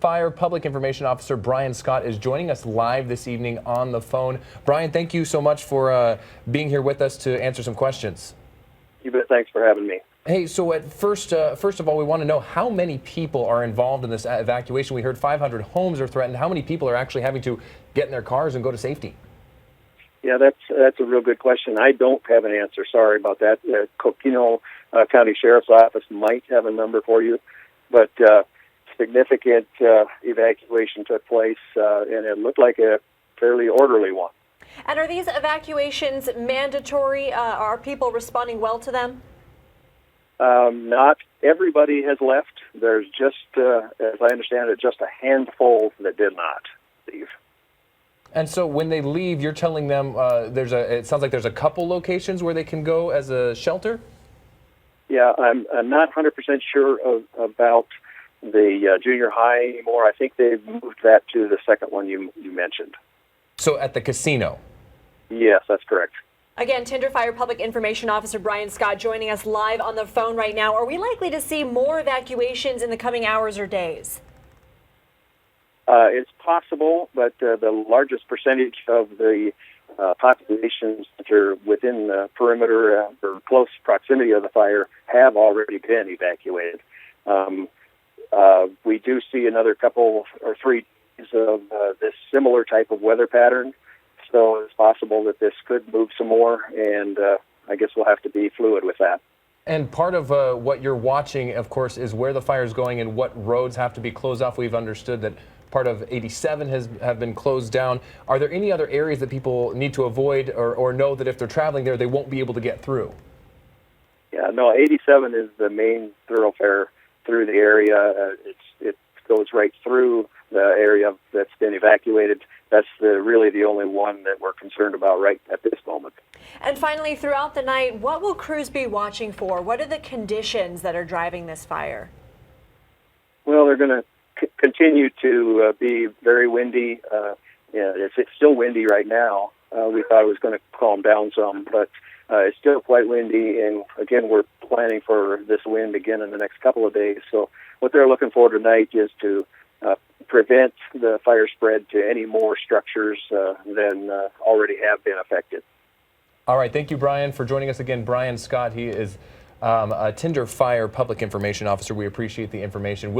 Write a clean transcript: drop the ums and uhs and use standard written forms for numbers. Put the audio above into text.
Fire Public Information Officer Brian Scott is joining us live this evening on the phone. Brian, thank you so much for being here with us to answer some questions. You bet. Thanks for having me. Hey, so at first of all, we want to know how many people are involved in this evacuation. We heard 500 homes are threatened. How many people are actually having to get in their cars and go to safety? Yeah, that's a real good question. I don't have an answer. Sorry about that. Coconino County Sheriff's Office might have a number for you, but significant evacuation took place, and it looked like a fairly orderly one. And are these evacuations mandatory? Are people responding well to them? Not everybody has left. There's just, as I understand it, just a handful that did not leave. And so when they leave, you're telling them it sounds like there's a couple locations where they can go as a shelter? Yeah, I'm not 100% sure about the junior high anymore. I think they've moved that to the second one you mentioned. So at the casino? Yes, that's correct. Again, Tinder Fire Public Information Officer Brian Scott joining us live on the phone right now. Are we likely to see more evacuations in the coming hours or days? It's possible, but the largest percentage of the populations that are within the perimeter or close proximity of the fire have already been evacuated. We do see another couple or 3 days of this similar type of weather pattern, so it's possible that this could move some more, and I guess we'll have to be fluid with that. And part of what you're watching, of course, is where the fire is going and what roads have to be closed off. We've understood that part of 87 have been closed down. Are there any other areas that people need to avoid or know that if they're traveling there, they won't be able to get through? Yeah, no, 87 is the main thoroughfare through the area. It goes right through the area that's been evacuated. That's really the only one that we're concerned about right at this moment. And finally, throughout the night, what will crews be watching for? What are the conditions that are driving this fire? Well, they're going to continue to be very windy. It's still windy right now. We thought it was going to calm down some, but it's still quite windy. And again, we're planning for this wind again in the next couple of days. So what they're looking for tonight is to prevent the fire spread to any more structures than already have been affected. All right. Thank you, Brian, for joining us again. Brian Scott, he is a Tinder Fire Public Information Officer. We appreciate the information.